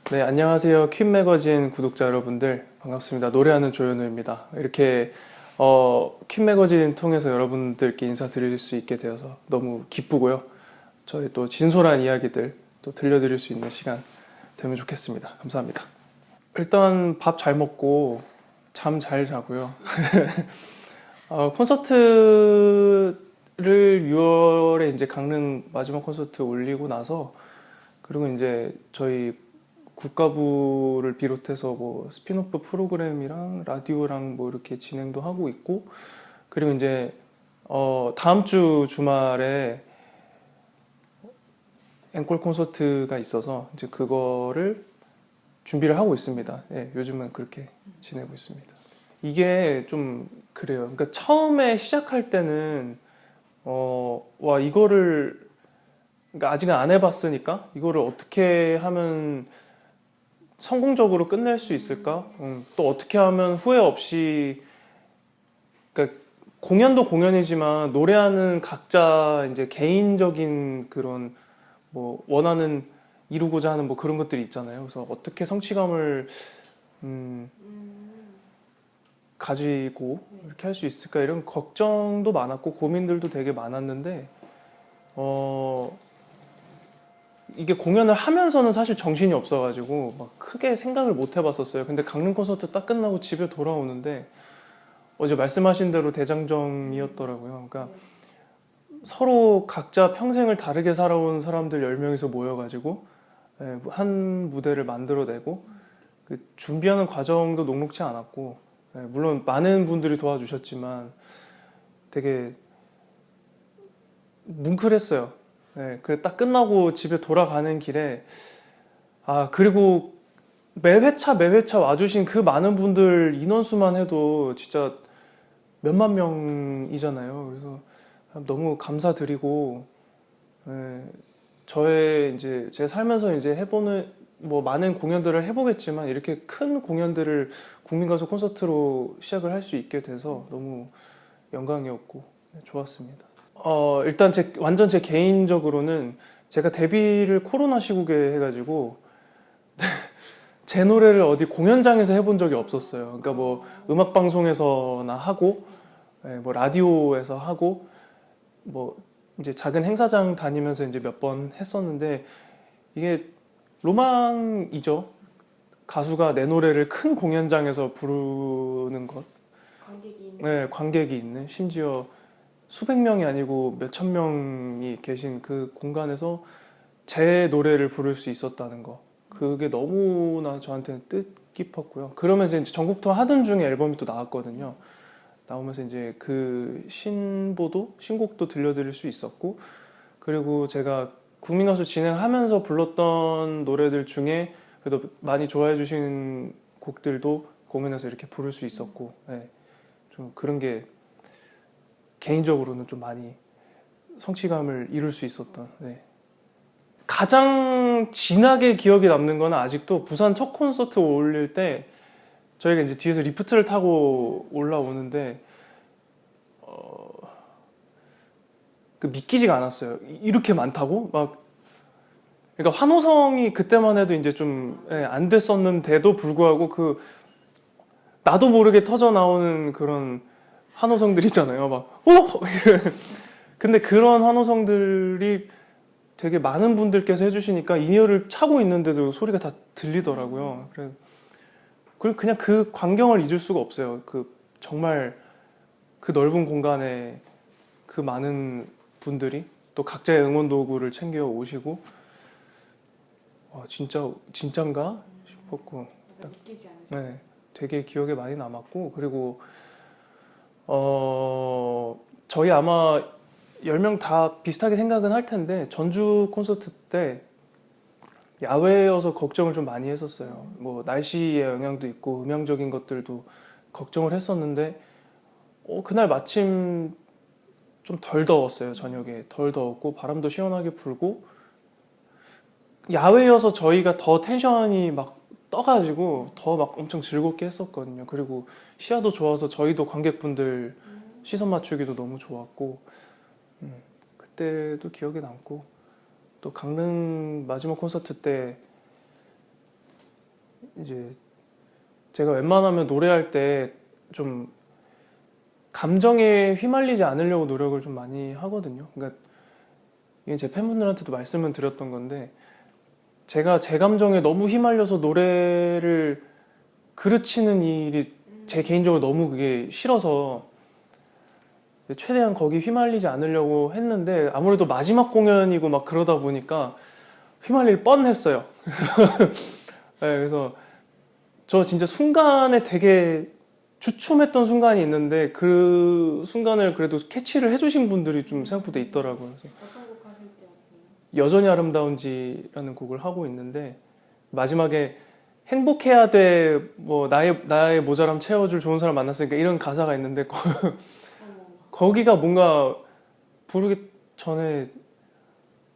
네, 안녕하세요. 퀸 매거진 구독자 여러분들 반갑습니다. 노래하는 조현우입니다. 이렇게 퀸 매거진 통해서 여러분들께 인사드릴 수 있게 되어서 너무 기쁘고요. 저희 또 진솔한 이야기들 또 들려드릴 수 있는 시간 되면 좋겠습니다. 감사합니다. 일단 밥 잘 먹고 잠 잘 자고요. 콘서트를 6월에 이제 강릉 마지막 콘서트 올리고 나서 그리고 이제 저희 국가부를 비롯해서 뭐 스피노프 프로그램이랑 라디오랑 뭐 이렇게 진행도 하고 있고, 그리고 이제 다음 주 주말에 앵콜 콘서트가 있어서 이제 그거를 준비를 하고 있습니다. 예, 요즘은 그렇게 지내고 있습니다. 이게 좀 그래요. 그러니까 처음에 시작할 때는 와 이거를, 그러니까 아직은 안 해봤으니까 이거를 어떻게 하면 성공적으로 끝낼 수 있을까? 또 어떻게 하면 후회 없이, 그러니까 공연도 공연이지만 노래하는 각자 이제 개인적인 그런 뭐 원하는 이루고자 하는 뭐 그런 것들이 있잖아요. 그래서 어떻게 성취감을 가지고 이렇게 할 수 있을까 이런 걱정도 많았고 고민들도 되게 많았는데 이게 공연을 하면서는 사실 정신이 없어가지고 막 크게 생각을 못 해봤었어요. 근데 강릉 콘서트 딱 끝나고 집에 돌아오는데 어제 말씀하신 대로 대장정이었더라고요. 그러니까 서로 각자 평생을 다르게 살아온 사람들 10명이서 모여가지고 한 무대를 만들어내고 그 준비하는 과정도 녹록지 않았고, 물론 많은 분들이 도와주셨지만 되게 뭉클했어요. 그 딱 끝나고 집에 돌아가는 길에 그리고 매 회차 매 회차 와주신 그 많은 분들 인원수만 해도 진짜 몇만 명이잖아요. 그래서 너무 감사드리고, 저의 이제 제가 살면서 이제 해보는 뭐 많은 공연들을 해보겠지만 이렇게 큰 공연들을 국민가수 콘서트로 시작을 할 수 있게 돼서 너무 영광이었고 좋았습니다. 일단 완전 제 개인적으로는 제가 데뷔를 코로나 시국에 해가지고 제 노래를 어디 공연장에서 해본 적이 없었어요. 그러니까 뭐 음악 방송에서나 하고, 뭐 라디오에서 하고, 뭐 이제 작은 행사장 다니면서 이제 몇 번 했었는데 이게 로망이죠. 가수가 내 노래를 큰 공연장에서 부르는 것. 관객이 있는. 네, 관객이 있는, 심지어 수백 명이 아니고 몇천 명이 계신 그 공간에서 제 노래를 부를 수 있었다는 거. 그게 너무나 저한테는 뜻깊었고요. 그러면서 이제 전국 투어 하던 중에 앨범이 또 나왔거든요. 나오면서 이제 그 신곡도 들려드릴 수 있었고, 그리고 제가 국민가수 진행하면서 불렀던 노래들 중에 그래도 많이 좋아해 주신 곡들도 공연에서 이렇게 부를 수 있었고, 좀 그런 게 개인적으로는 좀 많이 성취감을 이룰 수 있었던. 가장 진하게 기억에 남는 거는 아직도 부산 첫 콘서트 올릴 때 저희가 이제 뒤에서 리프트를 타고 올라오는데 그 믿기지가 않았어요. 이렇게 많다고? 막, 그러니까 환호성이 그때만 해도 이제 좀 안 됐었는데도 불구하고 그 나도 모르게 터져 나오는 그런 환호성들 있잖아요. 막 오! 근데 그런 환호성들이 되게 많은 분들께서 해주시니까 인이어를 차고 있는데도 소리가 다 들리더라고요. 그리고 그냥 그 광경을 잊을 수가 없어요. 그 정말 그 넓은 공간에 그 많은 분들이 또 각자의 응원 도구를 챙겨 오시고, 진짠가 싶었고, 믿기지 않아요. 되게 기억에 많이 남았고, 그리고 저희 아마 10명 다 비슷하게 생각은 할 텐데 전주 콘서트 때 야외여서 걱정을 좀 많이 했었어요. 뭐 날씨의 영향도 있고 음향적인 것들도 걱정을 했었는데 그날 마침 좀 덜 더웠어요. 저녁에 덜 더웠고 바람도 시원하게 불고 야외여서 저희가 더 텐션이 막 떠가지고 더 막 엄청 즐겁게 했었거든요. 그리고 시야도 좋아서 저희도 관객분들 시선 맞추기도 너무 좋았고, 그때도 기억에 남고, 또 강릉 마지막 콘서트 때 이제 제가 웬만하면 노래할 때 좀 감정에 휘말리지 않으려고 노력을 좀 많이 하거든요. 그러니까 이게 제 팬분들한테도 말씀을 드렸던 건데 제가 제 감정에 너무 휘말려서 노래를 그르치는 일이 제 개인적으로 너무 그게 싫어서 최대한 거기 휘말리지 않으려고 했는데 아무래도 마지막 공연이고 막 그러다 보니까 휘말릴 뻔했어요. 그래서 저 진짜 순간에 되게 주춤했던 순간이 있는데 그 순간을 그래도 캐치를 해주신 분들이 좀 생각보다 있더라고요. 그래서 어떤 곡 하실 때였어요? 여전히 아름다운지라는 곡을 하고 있는데 마지막에 행복해야 돼, 뭐 나의 모자람 채워줄 좋은 사람 만났으니까 이런 가사가 있는데 어머. 거기가 뭔가 부르기 전에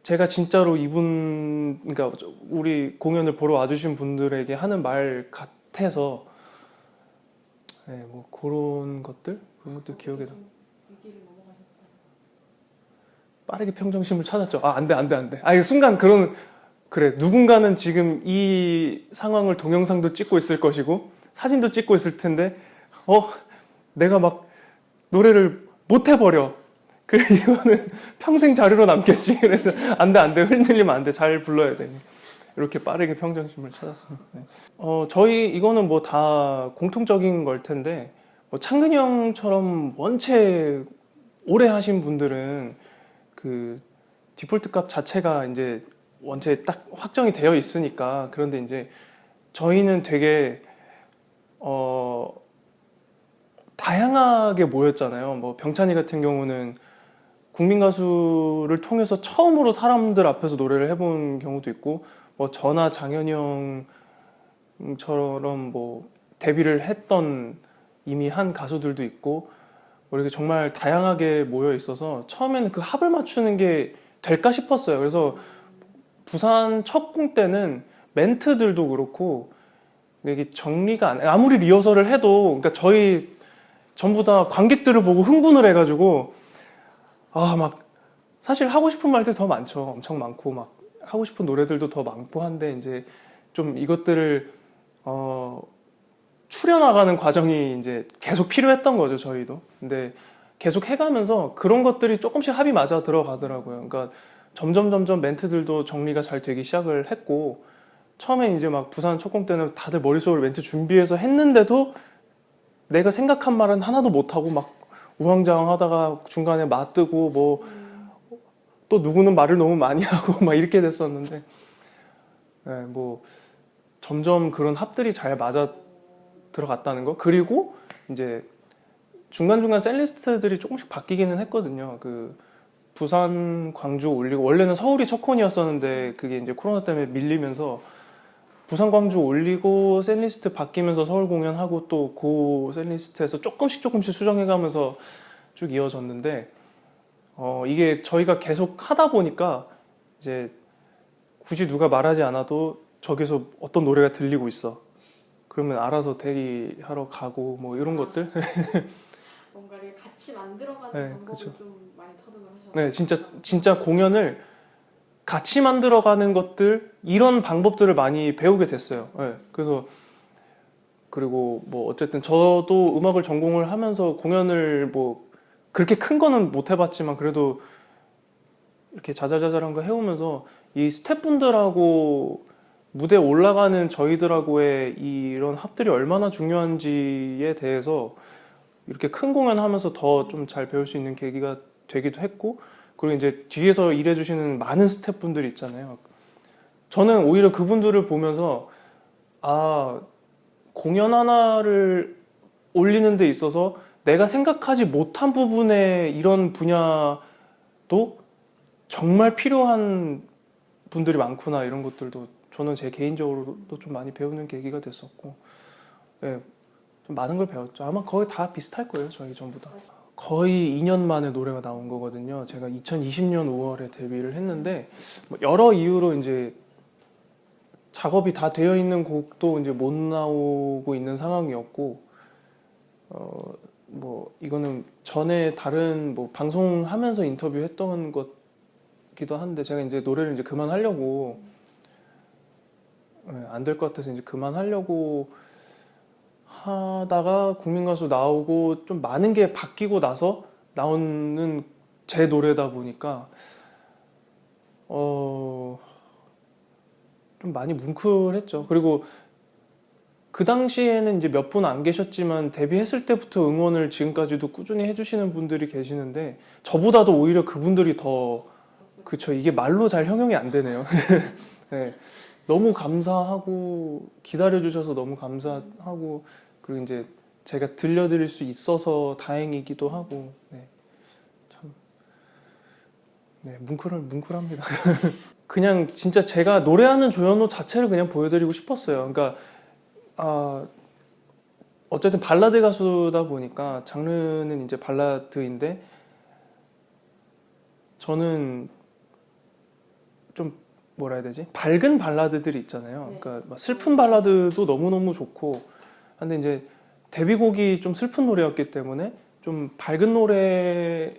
제가 진짜로 이분, 그러니까 우리 공연을 보러 와주신 분들에게 하는 말 같아서 네, 뭐 그런 것들 기억에 나. 위기를 넘어가셨어요. 빠르게 평정심을 찾았죠. 아, 안 돼. 아, 이 순간 그래. 누군가는 지금 이 상황을 동영상도 찍고 있을 것이고 사진도 찍고 있을 텐데 내가 막 노래를 못 해버려. 그래, 이거는 평생 자료로 남겠지. 그래서 안 돼. 흔들리면 안 돼. 잘 불러야 돼. 이렇게 빠르게 평정심을 찾았습니다. 네. 저희 이거는 뭐 다 공통적인 걸 텐데 뭐 창근이 형처럼 원체 오래 하신 분들은 그 디폴트 값 자체가 이제 원체 딱 확정이 되어 있으니까. 그런데 이제 저희는 되게 다양하게 모였잖아요. 뭐 병찬이 같은 경우는 국민 가수를 통해서 처음으로 사람들 앞에서 노래를 해본 경우도 있고, 뭐 저나 장현이 형처럼 뭐 데뷔를 했던 이미 한 가수들도 있고, 뭐 이렇게 정말 다양하게 모여 있어서 처음에는 그 합을 맞추는 게 될까 싶었어요. 그래서 부산 첫 공 때는 멘트들도 그렇고 이게 정리가 아무리 리허설을 해도, 그러니까 저희 전부 다 관객들을 보고 흥분을 해가지고 막 사실 하고 싶은 말들 더 많죠. 엄청 많고 막 하고 싶은 노래들도 더 많고 한데 이제 좀 이것들을 추려나가는 과정이 이제 계속 필요했던 거죠, 저희도. 근데 계속 해가면서 그런 것들이 조금씩 합이 맞아 들어가더라고요. 그러니까 점점 멘트들도 정리가 잘 되기 시작을 했고, 처음에 이제 막 부산 첫공 때는 다들 머릿속으로 멘트 준비해서 했는데도 내가 생각한 말은 하나도 못하고 막 우왕좌왕 하다가 중간에 맞뜨고 뭐 또 누구는 말을 너무 많이 하고 막 이렇게 됐었는데, 네, 뭐 점점 그런 합들이 잘 맞아 들어갔다는 거. 그리고 이제 중간중간 셀리스트들이 조금씩 바뀌기는 했거든요. 그 부산, 광주 올리고, 원래는 서울이 첫 콘이었었는데 그게 이제 코로나 때문에 밀리면서 부산, 광주 올리고 셀리스트 바뀌면서 서울 공연하고 또 그 셀리스트에서 조금씩 수정해가면서 쭉 이어졌는데, 이게 저희가 계속 하다 보니까 이제 굳이 누가 말하지 않아도 저기서 어떤 노래가 들리고 있어. 그러면 알아서 대기하러 가고 뭐 이런 것들. 뭔가를 같이 만들어가는 네, 방법을 그쵸. 좀 많이 터득을 하셨어요. 네, 진짜 공연을 같이 만들어가는 것들, 이런 방법들을 많이 배우게 됐어요. 네, 그래서 그리고 뭐 어쨌든 저도 음악을 전공을 하면서 공연을 뭐 그렇게 큰 거는 못 해봤지만 그래도 이렇게 자잘자잘한 거 해오면서 이 스태프분들하고 무대에 올라가는 저희들하고의 이런 합들이 얼마나 중요한지에 대해서 이렇게 큰 공연하면서 더 좀 잘 배울 수 있는 계기가 되기도 했고, 그리고 이제 뒤에서 일해주시는 많은 스태프분들이 있잖아요. 저는 오히려 그분들을 보면서 공연 하나를 올리는 데 있어서 내가 생각하지 못한 부분의 이런 분야도 정말 필요한 분들이 많구나, 이런 것들도 저는 제 개인적으로도 좀 많이 배우는 계기가 됐었고, 네, 좀 많은 걸 배웠죠. 아마 거의 다 비슷할 거예요, 저희 전부 다. 거의 2년 만에 노래가 나온 거거든요. 제가 2020년 5월에 데뷔를 했는데 뭐 여러 이유로 이제 작업이 다 되어 있는 곡도 이제 못 나오고 있는 상황이었고, 뭐 이거는 전에 다른 뭐 방송하면서 인터뷰했던 것기도 한데, 제가 이제 노래를 이제 그만하려고 안 될 것 같아서 이제 그만하려고 하다가 국민가수 나오고 좀 많은 게 바뀌고 나서 나오는 제 노래다 보니까 좀 많이 뭉클했죠. 그리고 그 당시에는 이제 몇 분 안 계셨지만 데뷔했을 때부터 응원을 지금까지도 꾸준히 해주시는 분들이 계시는데 저보다도 오히려 그분들이 더 그쵸. 이게 말로 잘 형용이 안 되네요. 네. 너무 감사하고 기다려주셔서 너무 감사하고 그리고 이제 제가 들려드릴 수 있어서 다행이기도 하고 네. 참 네, 뭉클합니다. 그냥 진짜 제가 노래하는 조현호 자체를 그냥 보여드리고 싶었어요. 그러니까 어쨌든 발라드 가수다 보니까 장르는 이제 발라드인데 저는 좀 뭐라 해야 되지? 밝은 발라드들이 있잖아요. 네. 그러니까 막 슬픈 발라드도 너무너무 좋고 근데 이제 데뷔곡이 좀 슬픈 노래였기 때문에 좀 밝은 노래가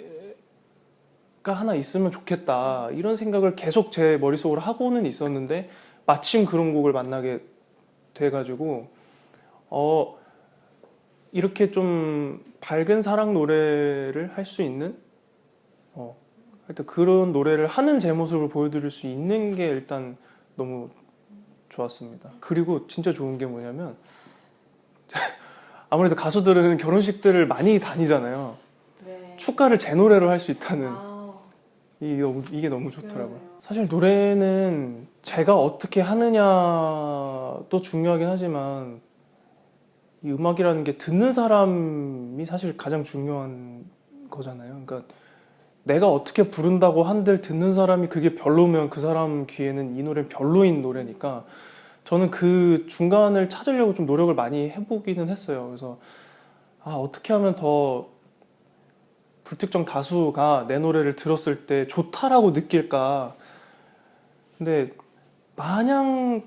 하나 있으면 좋겠다 이런 생각을 계속 제 머릿속으로 하고는 있었는데 마침 그런 곡을 만나게 돼가지고 이렇게 좀 밝은 사랑 노래를 할 수 있는 하여튼 그런 노래를 하는 제 모습을 보여드릴 수 있는 게 일단 너무 좋았습니다. 그리고 진짜 좋은 게 뭐냐면 아무래도 가수들은 결혼식들을 많이 다니잖아요. 네. 축가를 제 노래로 할 수 있다는 아, 이게 너무 좋더라고요. 그러네요. 사실 노래는 제가 어떻게 하느냐도 중요하긴 하지만 이 음악이라는 게 듣는 사람이 사실 가장 중요한 거잖아요. 그러니까 내가 어떻게 부른다고 한들 듣는 사람이 그게 별로면 그 사람 귀에는 이 노래는 별로인 노래니까 저는 그 중간을 찾으려고 좀 노력을 많이 해보기는 했어요. 그래서 어떻게 하면 더 불특정 다수가 내 노래를 들었을 때 좋다라고 느낄까. 근데 마냥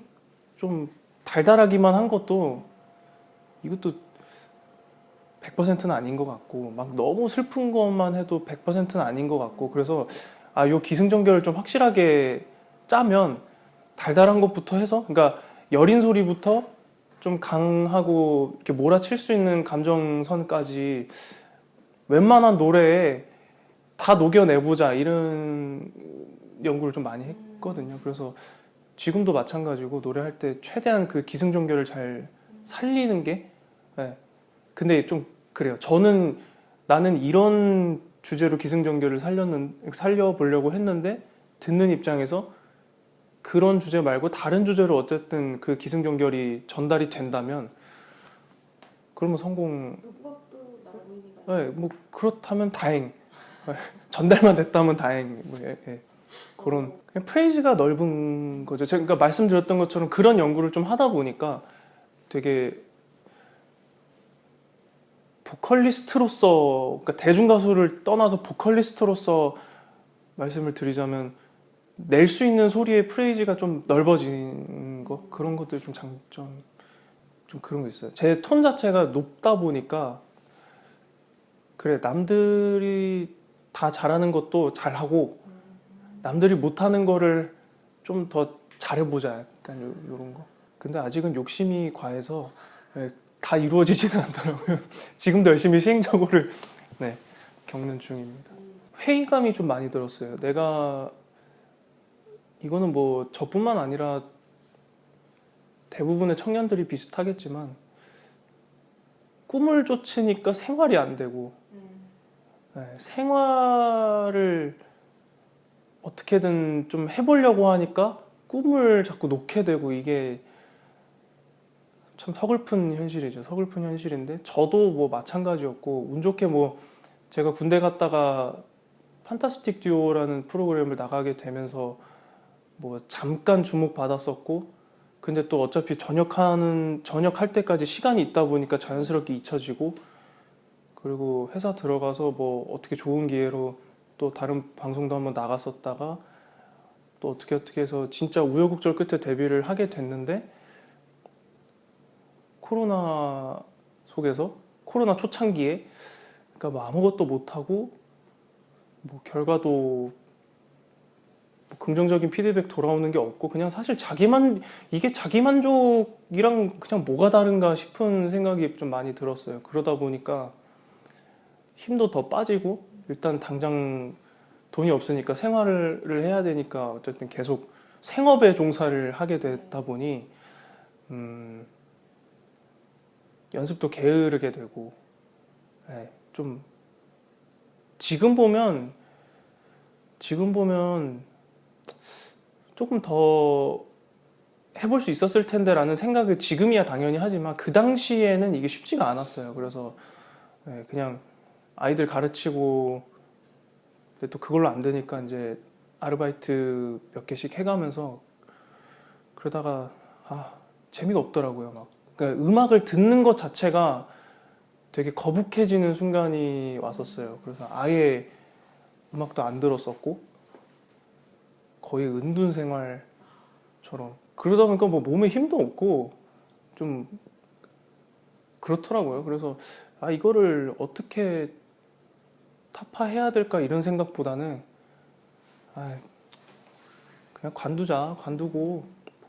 좀 달달하기만 한 것도 이것도 100%는 아닌 것 같고 막 너무 슬픈 것만 해도 100%는 아닌 것 같고 그래서 요 기승전결을 좀 확실하게 짜면 달달한 것부터 해서 그러니까 여린 소리부터 좀 강하고 이렇게 몰아칠 수 있는 감정선까지 웬만한 노래에 다 녹여내보자 이런 연구를 좀 많이 했거든요. 그래서 지금도 마찬가지고 노래할 때 최대한 그 기승전결을 잘 살리는 게 네. 근데 좀 그래요. 나는 이런 주제로 기승전결을 살려보려고 했는데 듣는 입장에서 그런 주제 말고 다른 주제로 어쨌든 그 기승전결이 전달이 된다면 그러면 성공. 그것도 나름이니까. 네, 뭐 그렇다면 다행. 전달만 됐다면 다행. 뭐, 예. 그런 그냥 프레이즈가 넓은 거죠. 제가 그러니까 말씀드렸던 것처럼 그런 연구를 좀 하다 보니까 되게 보컬리스트로서 그러니까 대중가수를 떠나서 보컬리스트로서 말씀을 드리자면 낼 수 있는 소리의 프레이즈가 좀 넓어진 거 그런 것들 좀 장점 좀 그런 거 있어요. 제 톤 자체가 높다 보니까 그래 남들이 다 잘하는 것도 잘하고 남들이 못하는 거를 좀 더 잘해보자 약간 요런 거. 근데 아직은 욕심이 과해서 다 이루어지지는 않더라고요. 지금도 열심히 시행착오를 겪는 중입니다. 회의감이 좀 많이 들었어요. 이거는 뭐 저뿐만 아니라 대부분의 청년들이 비슷하겠지만 꿈을 쫓으니까 생활이 안 되고 생활을 어떻게든 좀 해보려고 하니까 꿈을 자꾸 놓게 되고 이게 참 서글픈 현실이죠. 서글픈 현실인데 저도 뭐 마찬가지였고 운 좋게 뭐 제가 군대 갔다가 판타스틱 듀오라는 프로그램을 나가게 되면서 뭐 잠깐 주목받았었고 근데 또 어차피 전역할 때까지 시간이 있다 보니까 자연스럽게 잊혀지고 그리고 회사 들어가서 뭐 어떻게 좋은 기회로 또 다른 방송도 한번 나갔었다가 또 어떻게 해서 진짜 우여곡절 끝에 데뷔를 하게 됐는데 코로나 속에서 코로나 초창기에 그러니까 뭐 아무것도 못하고 뭐 결과도 뭐 긍정적인 피드백 돌아오는 게 없고 그냥 사실 이게 자기 만족이랑 그냥 뭐가 다른가 싶은 생각이 좀 많이 들었어요. 그러다 보니까 힘도 더 빠지고 일단 당장 돈이 없으니까 생활을 해야 되니까 어쨌든 계속 생업에 종사를 하게 되다 보니 연습도 게으르게 되고 네, 좀 지금 보면 조금 더 해볼 수 있었을 텐데라는 생각을 지금이야 당연히 하지만 그 당시에는 이게 쉽지가 않았어요. 그래서 네, 그냥 아이들 가르치고 근데 또 그걸로 안 되니까 이제 아르바이트 몇 개씩 해가면서 그러다가 재미가 없더라고요. 막 그러니까 음악을 듣는 것 자체가 되게 거북해지는 순간이 왔었어요. 그래서 아예 음악도 안 들었었고 거의 은둔 생활처럼 그러다 보니까 뭐 몸에 힘도 없고 좀 그렇더라고요. 그래서 이거를 어떻게 타파해야 될까 이런 생각보다는 그냥 관두자.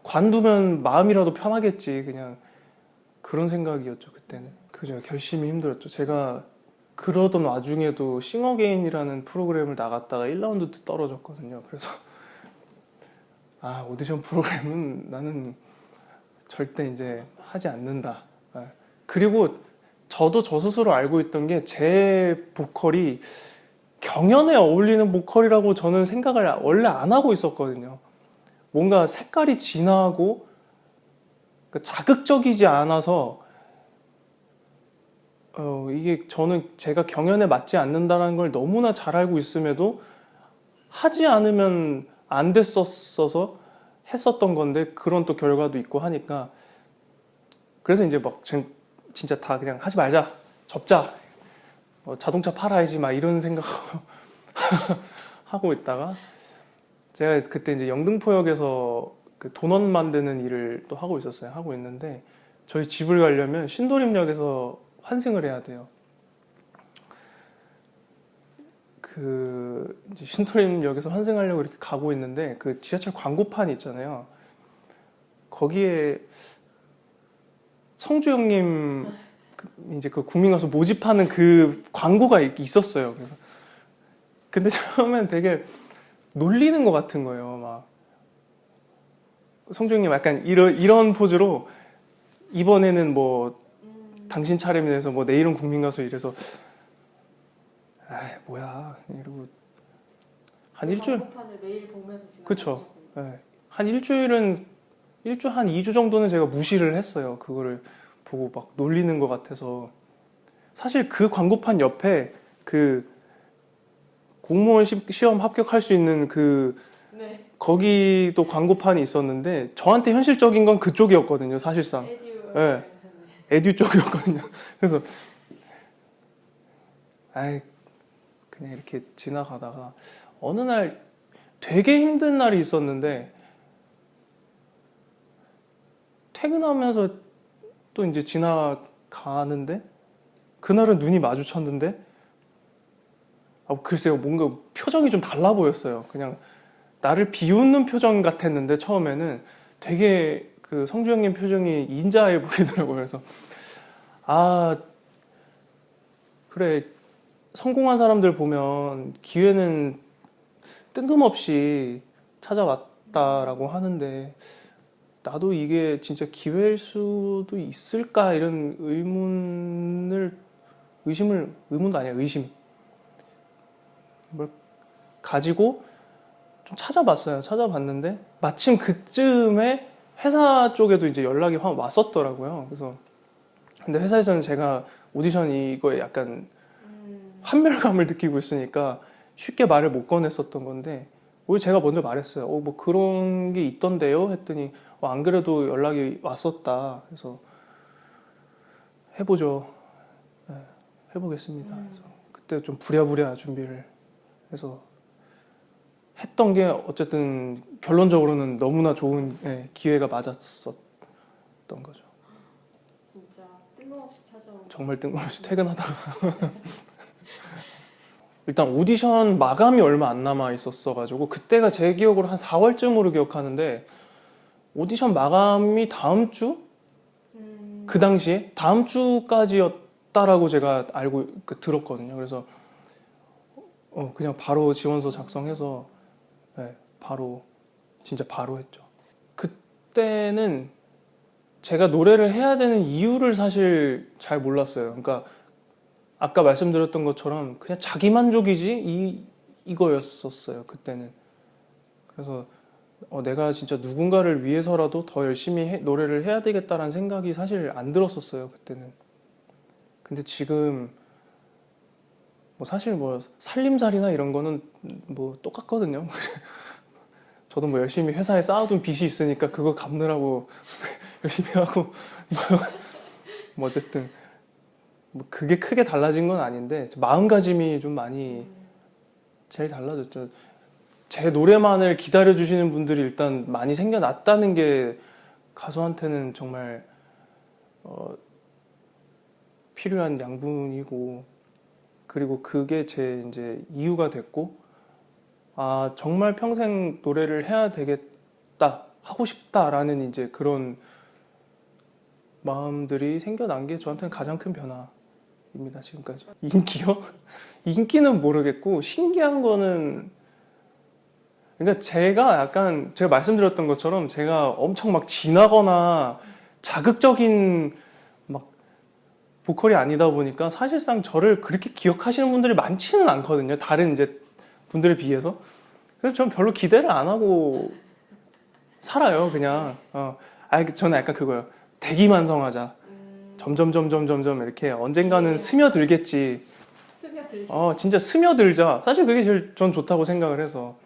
관두면 마음이라도 편하겠지. 그냥 그런 생각이었죠 그때는. 그죠. 결심이 힘들었죠. 제가 그러던 와중에도 싱어게인이라는 프로그램을 나갔다가 1라운드 때 떨어졌거든요. 그래서 오디션 프로그램은 나는 절대 이제 하지 않는다. 그리고 저도 저 스스로 알고 있던 게 제 보컬이 경연에 어울리는 보컬이라고 저는 생각을 원래 안 하고 있었거든요. 뭔가 색깔이 진하고 자극적이지 않아서 이게 저는 제가 경연에 맞지 않는다는 걸 너무나 잘 알고 있음에도 하지 않으면 안 됐었어서 했었던 건데 그런 또 결과도 있고 하니까 그래서 이제 막 진짜 다 그냥 하지 말자, 접자, 자동차 팔아야지 막 이런 생각하고 하고 있다가 제가 그때 이제 영등포역에서 그 도넛 만드는 일을 또 하고 있었어요. 하고 있는데 저희 집을 가려면 신도림역에서 환승을 해야 돼요. 그 이제 신도림역에서 환승하려고 이렇게 가고 있는데 그 지하철 광고판이 있잖아요. 거기에 성주영님 이제 그 국민가수 모집하는 그 광고가 있었어요. 그래서 근데 처음엔 되게 놀리는 것 같은 거예요. 막 성주영님 약간 이런 포즈로 이번에는 뭐 당신 차례에 대해서 뭐 내일은 국민가수 이래서 뭐야 이러고 한 일주일 광고판을 매일 보면서 그쵸. 네. 한 일주일은 한 2주 정도는 제가 무시를 했어요. 그거를 보고 막 놀리는 것 같아서 사실 그 광고판 옆에 그 공무원 시험 합격할 수 있는 네. 거기도 광고판이 있었는데 저한테 현실적인 건 그쪽이었거든요. 사실상 에듀. 네. 에듀 쪽이었거든요. 그래서 그냥 이렇게 지나가다가 어느 날 되게 힘든 날이 있었는데 퇴근하면서 또 이제 지나가는데 그날은 눈이 마주쳤는데 글쎄요 뭔가 표정이 좀 달라 보였어요. 그냥 나를 비웃는 표정 같았는데 처음에는 되게 그 성주영님 표정이 인자해 보이더라고요. 그래서 그래 성공한 사람들 보면 기회는 뜬금없이 찾아왔다라고 하는데 나도 이게 진짜 기회일 수도 있을까 이런 의문도 아니야 의심 뭘 가지고 좀 찾아봤어요. 찾아봤는데 마침 그쯤에 회사 쪽에도 이제 연락이 왔었더라고요. 그래서 근데 회사에서는 제가 오디션 이거에 약간 환멸감을 느끼고 있으니까 쉽게 말을 못 꺼냈었던 건데 오히려 제가 먼저 말했어요. 뭐 그런 게 있던데요? 했더니 안 그래도 연락이 왔었다. 그래서 해보죠. 네, 해보겠습니다. 그래서 그때 좀 부랴부랴 준비를 해서 했던 게 어쨌든 결론적으로는 너무나 좋은 기회가 맞았었던 거죠. 진짜 뜬금없이 찾아온. 정말 뜬금없이 퇴근하다가 일단 오디션 마감이 얼마 안 남아 있었어가지고 그때가 제 기억으로 한 4월쯤으로 기억하는데 오디션 마감이 다음 주? 그 당시에 다음 주까지였다라고 제가 알고 들었거든요. 그래서 그냥 바로 지원서 작성해서 네, 바로 진짜 바로 했죠. 그때는 제가 노래를 해야 되는 이유를 사실 잘 몰랐어요. 그러니까 아까 말씀드렸던 것처럼 그냥 자기 만족이지 이거였었어요. 그때는. 그래서 내가 진짜 누군가를 위해서라도 더 열심히 노래를 해야 되겠다라는 생각이 사실 안 들었었어요. 그때는. 근데 지금 뭐 사실 뭐 살림살이나 이런 거는 뭐 똑같거든요. 저도 뭐 열심히 회사에 쌓아둔 빚이 있으니까 그거 갚느라고 열심히 하고 뭐 어쨌든 뭐 그게 크게 달라진 건 아닌데 마음가짐이 좀 많이 제일 달라졌죠. 제 노래만을 기다려주시는 분들이 일단 많이 생겨났다는 게 가수한테는 정말 필요한 양분이고, 그리고 그게 제 이제 이유가 됐고, 아 정말 평생 노래를 해야 되겠다, 하고 싶다라는 이제 그런 마음들이 생겨난 게 저한테는 가장 큰 변화입니다. 지금까지. 인기요? 인기는 모르겠고 신기한 거는, 그러니까 제가 말씀드렸던 것처럼 제가 엄청 막 진하거나 자극적인 막 보컬이 아니다 보니까 사실상 저를 그렇게 기억하시는 분들이 많지는 않거든요. 다른 이제 분들에 비해서. 그래서 저는 별로 기대를 안 하고 살아요. 그냥. 저는 약간 그거예요. 대기만성하자. 점점 이렇게 언젠가는 스며들겠지. 진짜 스며들자. 사실 그게 제일 전 좋다고 생각을 해서.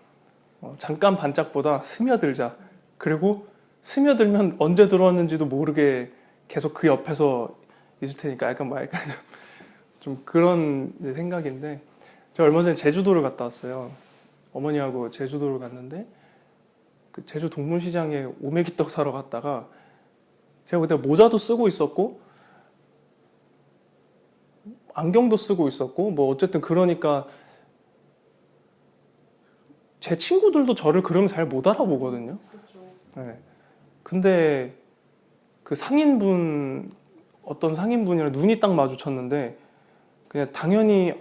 잠깐 반짝보다 스며들자. 그리고 스며들면 언제 들어왔는지도 모르게 계속 그 옆에서 있을 테니까 약간 좀 그런 생각인데, 제가 얼마 전에 제주도를 갔다 왔어요. 어머니하고 제주도를 갔는데 그 제주 동문시장에 오메기떡 사러 갔다가 제가 그때 모자도 쓰고 있었고 안경도 쓰고 있었고 뭐 어쨌든 그러니까 제 친구들도 저를 그러면 잘 못 알아보거든요. 네. 근데 그 어떤 상인분이랑 눈이 딱 마주쳤는데 그냥 당연히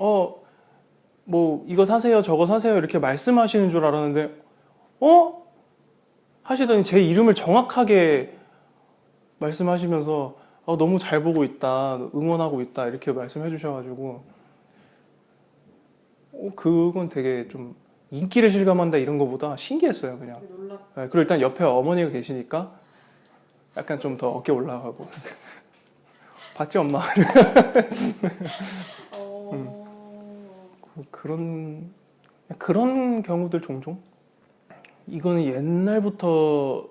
뭐 이거 사세요 저거 사세요 이렇게 말씀하시는 줄 알았는데 하시더니 제 이름을 정확하게 말씀하시면서 너무 잘 보고 있다, 응원하고 있다 이렇게 말씀해 주셔가지고 그건 되게 좀 인기를 실감한다 이런 거보다 신기했어요. 그냥. 네, 그리고 일단 옆에 어머니가 계시니까 약간 좀 더 어깨 올라가고 봤지 엄마? 그런 경우들 종종. 이거는 옛날부터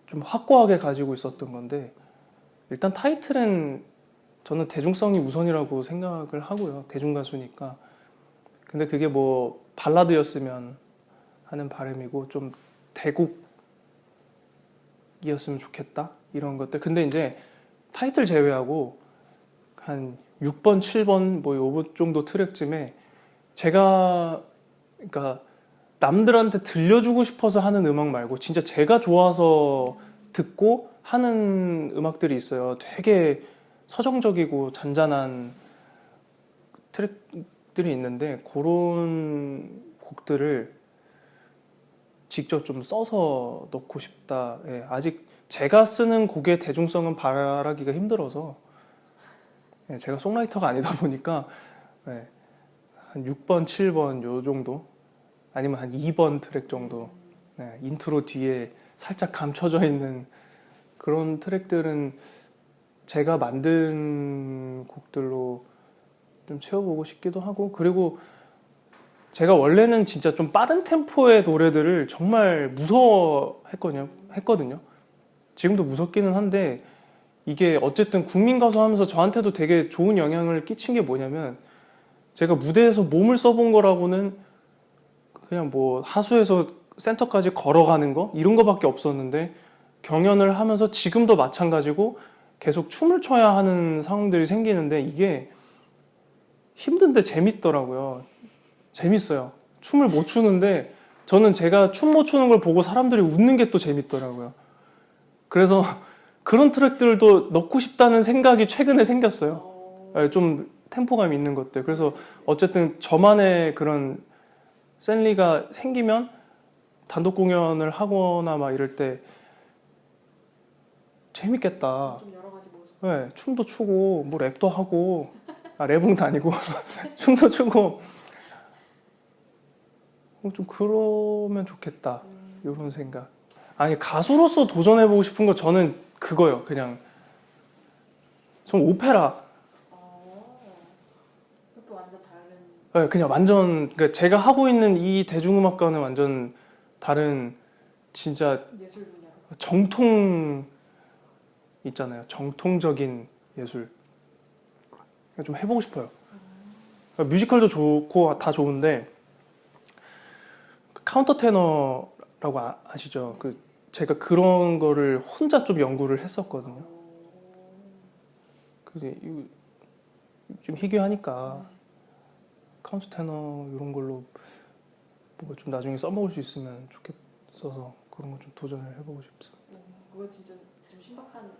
좀 확고하게 가지고 있었던 건데, 일단 타이틀은 저는 대중성이 우선이라고 생각을 하고요. 대중가수니까. 근데 그게 뭐 발라드였으면 하는 바람이고 좀 대곡이었으면 좋겠다 이런 것들. 근데 이제 타이틀 제외하고 한 6번, 7번 뭐 요 정도 트랙쯤에 제가 그러니까 남들한테 들려주고 싶어서 하는 음악 말고 진짜 제가 좋아서 듣고 하는 음악들이 있어요. 되게 서정적이고 잔잔한 트랙들이 있는데 그런 곡들을 직접 좀 써서 넣고 싶다. 예, 아직 제가 쓰는 곡의 대중성은 바라기가 힘들어서, 예, 제가 송라이터가 아니다 보니까 예, 한 6번, 7번 요 정도, 아니면 한 2번 트랙 정도, 예, 인트로 뒤에 살짝 감춰져 있는 그런 트랙들은 제가 만든 곡들로 좀 채워보고 싶기도 하고, 그리고 제가 원래는 진짜 좀 빠른 템포의 노래들을 정말 무서워했거든요. 지금도 무섭기는 한데, 이게 어쨌든 국민 가수 하면서 저한테도 되게 좋은 영향을 끼친 게 뭐냐면, 제가 무대에서 몸을 써본 거라고는 그냥 뭐 하수에서 센터까지 걸어가는 거 이런 거밖에 없었는데, 경연을 하면서 지금도 마찬가지고 계속 춤을 춰야 하는 상황들이 생기는데 이게 힘든데 재밌더라고요. 재밌어요. 춤을 못 추는데 저는 제가 춤 못 추는 걸 보고 사람들이 웃는 게 또 재밌더라고요. 그래서 그런 트랙들도 넣고 싶다는 생각이 최근에 생겼어요. 좀 템포감 있는 것들. 그래서 어쨌든 저만의 그런 샌리가 생기면 단독 공연을 하거나 막 이럴 때 재밌겠다. 좀 여러 가지 모습. 네, 춤도 추고 뭐 랩도 하고 랩은 아니고 춤도 추고 좀 그러면 좋겠다 이런 생각. 아니 가수로서 도전해보고 싶은 거 저는 그거요. 그냥 좀 오페라. 그것도 완전 다른. 네, 그냥 완전 그러니까 제가 하고 있는 이 대중음악과는 완전 다른 진짜 예술 분야. 정통 있잖아요. 정통적인 예술. 좀 해보고 싶어요. 그러니까 뮤지컬도 좋고 다 좋은데 그 카운터 테너라고 아시죠? 그 제가 그런 거를 혼자 좀 연구를 했었거든요. 그래서 이거 좀 희귀하니까 카운터 테너 이런 걸로 뭔가 좀 나중에 써먹을 수 있으면 좋겠어서 그런 거 좀 도전을 해보고 싶습니다. 그거 진짜 좀 신박한.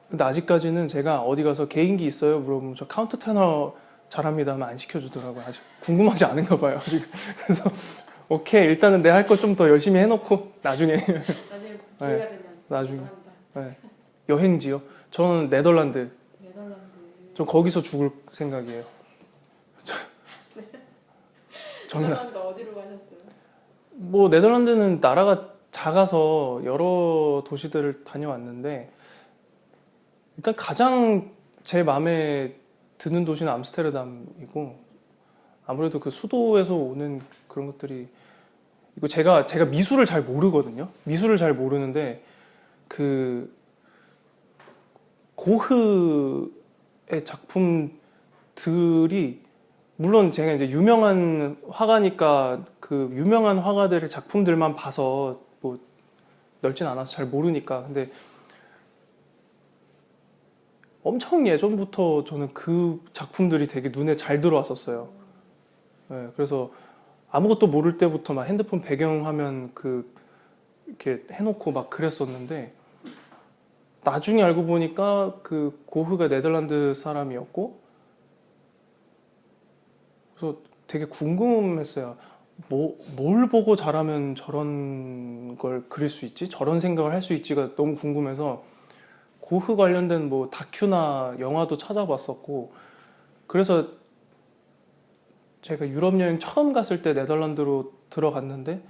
근데 아직까지는 제가 어디 가서 개인기 있어요? 물어보면 저 카운터 테너 잘합니다 하면 안 시켜주더라고요. 아직 궁금하지 않은가 봐요. 아직. 그래서 오케이 일단은 내가 할 거 좀 더 열심히 해놓고 나중에 나중에 기회가 되면. 나중에. 합니다. 네. 여행지요? 저는 네덜란드. 네덜란드. 전 거기서 죽을 생각이에요. 정이 났어요. 네덜란드 어디로 가셨어요? 뭐 네덜란드는 나라가 작아서 여러 도시들을 다녀왔는데 일단 가장 제 마음에 드는 도시는 암스테르담이고 아무래도 그 수도에서 오는 그런 것들이 이거 제가 미술을 잘 모르거든요. 미술을 잘 모르는데 그 고흐의 작품들이 물론 제가 이제 유명한 화가니까 그 유명한 화가들의 작품들만 봐서 뭐 넓진 않아서 잘 모르니까 근데 엄청 예전부터 저는 그 작품들이 되게 눈에 잘 들어왔었어요. 네, 그래서 아무것도 모를 때부터 막 핸드폰 배경화면 그 이렇게 해놓고 막 그랬었는데 나중에 알고 보니까 그 고흐가 네덜란드 사람이었고 그래서 되게 궁금했어요. 뭘 보고 잘하면 저런 걸 그릴 수 있지? 저런 생각을 할 수 있지가 너무 궁금해서 고흐 관련된 뭐 다큐나 영화도 찾아봤었고 그래서 제가 유럽 여행 처음 갔을 때 네덜란드로 들어갔는데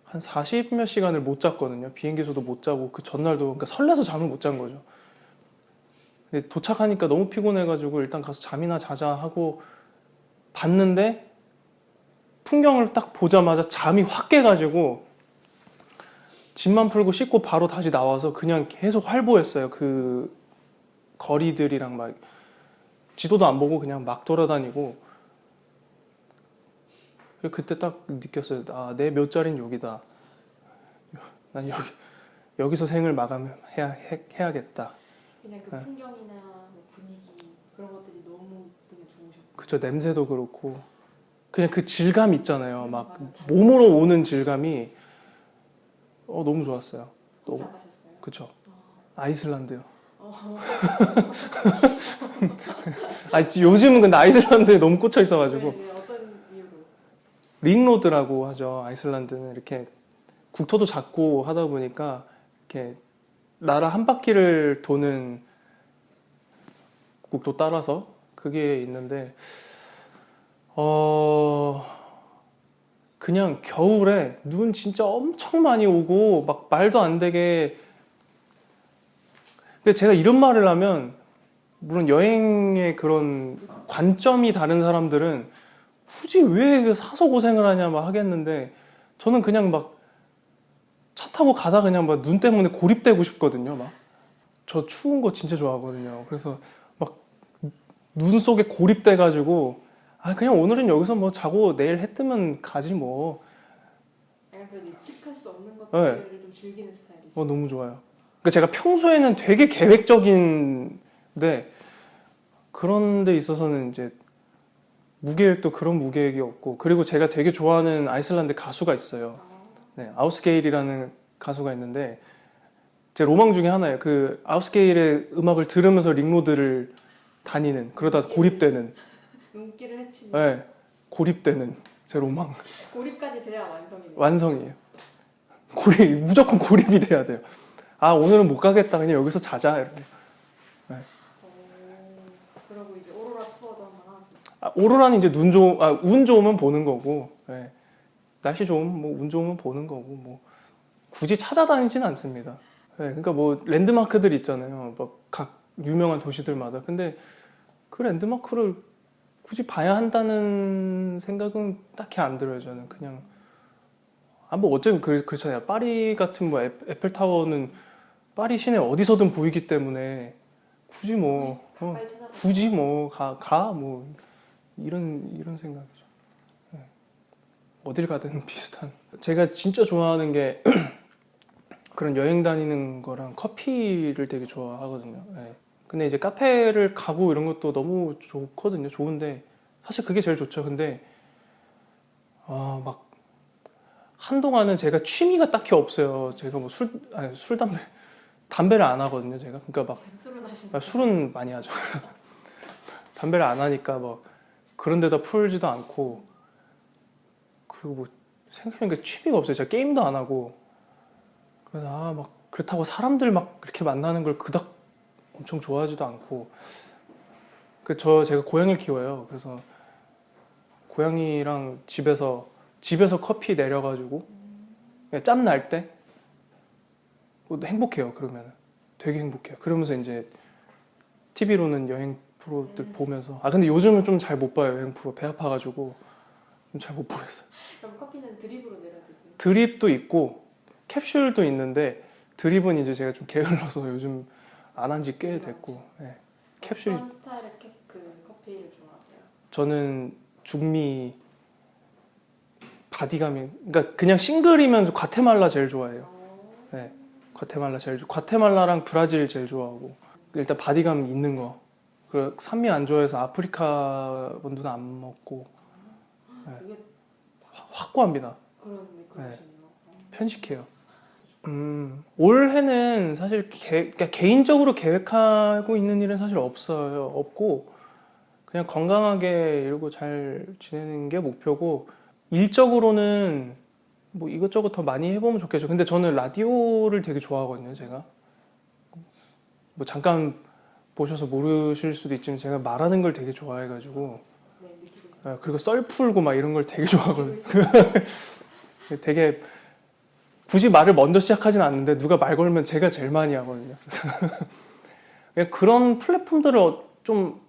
한 40몇 시간을 못 잤거든요. 비행기에서도 못 자고 그 전날도 그러니까 설레서 잠을 못 잔 거죠. 근데 도착하니까 너무 피곤해가지고 일단 가서 잠이나 자자 하고 봤는데 풍경을 딱 보자마자 잠이 확 깨가지고 짐만 풀고 씻고 바로 다시 나와서 그냥 계속 활보했어요. 그 거리들이랑 막 지도도 안 보고 그냥 막 돌아다니고 그때 딱 느꼈어요. 아, 내 몇 자리는 여기다. 난 여기서 생을 마감해야겠다. 그냥 그 풍경이나 뭐 분위기 그런 것들이 너무 그냥 좋으셨고. 그쵸. 냄새도 그렇고 그냥 그 질감 있잖아요. 막 맞아. 몸으로 오는 질감이 너무 좋았어요. 혼자 가셨어요? 그쵸. 아이슬란드요. 어. 요즘은 근데 아이슬란드에 너무 꽂혀 있어가지고 네, 어떤 이유로? 링로드라고 하죠. 아이슬란드는 이렇게 국토도 작고 하다 보니까 이렇게 나라 한 바퀴를 도는 국도 따라서 그게 있는데 그냥 겨울에 눈 진짜 엄청 많이 오고 막 말도 안 되게 근데 제가 이런 말을 하면 물론 여행의 그런 관점이 다른 사람들은 굳이 왜 사서 고생을 하냐 막 하겠는데 저는 그냥 막 차 타고 가다 그냥 막 눈 때문에 고립되고 싶거든요. 막 저 추운 거 진짜 좋아하거든요. 그래서 막 눈 속에 고립돼가지고 그냥 오늘은 여기서 뭐 자고 내일 해 뜨면 가지 뭐. 약간 그런 예측할 수 없는 것들을 네. 좀 즐기는 스타일이시죠? 너무 좋아요. 그러니까 제가 평소에는 되게 계획적인데 그런 데 있어서는 이제 무계획도 그런 무계획이 없고, 그리고 제가 되게 좋아하는 아이슬란드 가수가 있어요. 네, 아우스게일이라는 가수가 있는데 제 로망 중에 하나예요. 그 아우스게일의 음악을 들으면서 링로드를 다니는, 그러다 고립되는, 눈길을 해치는 네, 고립되는 제 로망. 고립까지 돼야 완성이네요. 완성이에요. 무조건 고립이 돼야 돼요. 아, 오늘은 못 가겠다. 그냥 여기서 자자. 이러고. 그러고 이제 오로라 투어도 한번 하고. 아, 오로라는 이제 운 좋으면 보는 거고, 네. 날씨 좋으면 뭐 운 좋으면 보는 거고, 뭐 굳이 찾아다니지는 않습니다. 네, 그러니까 뭐 랜드마크들 있잖아요. 막 각 유명한 도시들마다. 근데 그 랜드마크를 굳이 봐야 한다는 생각은 딱히 안 들어요. 저는 그냥 뭐 어쨌든 그렇잖아요. 파리 같은 뭐 에펠타워는 파리 시내 어디서든 보이기 때문에 굳이 뭐 가까이 찾아가. 굳이 뭐 뭐 이런 생각이죠. 네. 어딜 가든 비슷한. 제가 진짜 좋아하는 게 그런 여행 다니는 거랑 커피를 되게 좋아하거든요. 네. 근데 이제 카페를 가고 이런 것도 너무 좋거든요. 좋은데 사실 그게 제일 좋죠. 근데 막 한동안은 제가 취미가 딱히 없어요. 제가 뭐 담배를 안 하거든요. 제가 그러니까 막 술을 하시는. 술은 많이 하죠. 담배를 안 하니까 뭐 그런 데다 풀지도 않고, 그리고 뭐 생각해보니까 취미가 없어요. 제가 게임도 안 하고. 그래서 막 그렇다고 사람들 막 그렇게 만나는 걸 그닥 엄청 좋아하지도 않고. 제가 고양이를 키워요. 그래서 고양이랑 집에서 커피 내려가지고 짬 날 때 행복해요. 그러면 되게 행복해요. 그러면서 이제 TV로는 여행 프로들 보면서, 근데 요즘은 좀 잘 못 봐요. 여행 프로 배 아파가지고 좀 잘 못 보겠어요. 그럼 커피는 드립으로 내려 드세요? 드립도 있고 캡슐도 있는데, 드립은 이제 제가 좀 게을러서 요즘 안 한 지 꽤 됐고. 네. 캡슐이. 어떤 스타일의 커피를 좋아하세요? 저는 중미 바디감이, 그러니까 그냥 싱글이면 과테말라 제일 좋아해요. 네. 과테말라랑 브라질 제일 좋아하고. 일단 바디감 있는 거. 그리고 산미 안 좋아해서 아프리카 분들은 안 먹고. 되게 확고합니다. 그러시네요. 편식해요. 올해는 사실 그러니까 개인적으로 계획하고 있는 일은 사실 없고 그냥 건강하게 이러고 잘 지내는 게 목표고, 일적으로는 뭐 이것저것 더 많이 해보면 좋겠죠. 근데 저는 라디오를 되게 좋아하거든요. 제가 뭐 잠깐 보셔서 모르실 수도 있지만 제가 말하는 걸 되게 좋아해가지고, 네, 느끼고 있어요. 그리고 썰 풀고 막 이런 걸 되게 좋아하거든요. 되게 굳이 말을 먼저 시작하진 않는데 누가 말 걸면 제가 제일 많이 하거든요. 그래서 그런 플랫폼들을 좀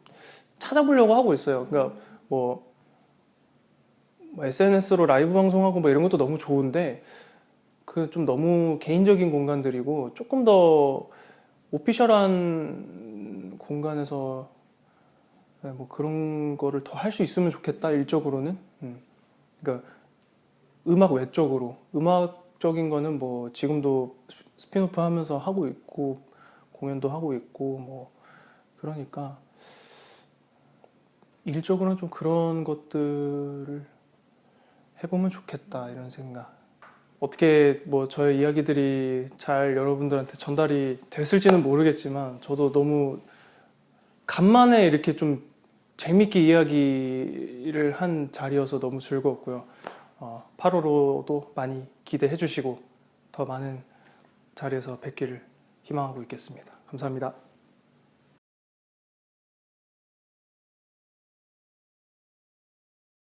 찾아보려고 하고 있어요. 그러니까 뭐 SNS로 라이브 방송하고 뭐 이런 것도 너무 좋은데, 그 좀 너무 개인적인 공간들이고 조금 더 오피셜한 공간에서 뭐 그런 거를 더 할 수 있으면 좋겠다. 일적으로는. 그러니까 음악 외적으로, 음악적인 거는 뭐 지금도 스피노프 하면서 하고 있고 공연도 하고 있고 뭐 그러니까 일적으로는 좀 그런 것들을 해보면 좋겠다 이런 생각. 어떻게 뭐 저의 이야기들이 잘 여러분들한테 전달이 됐을지는 모르겠지만, 저도 너무 간만에 이렇게 좀 재밌게 이야기를 한 자리여서 너무 즐거웠고요. 8월호도 많이 기대해 주시고 더 많은 자리에서 뵙기를 희망하고 있겠습니다. 감사합니다.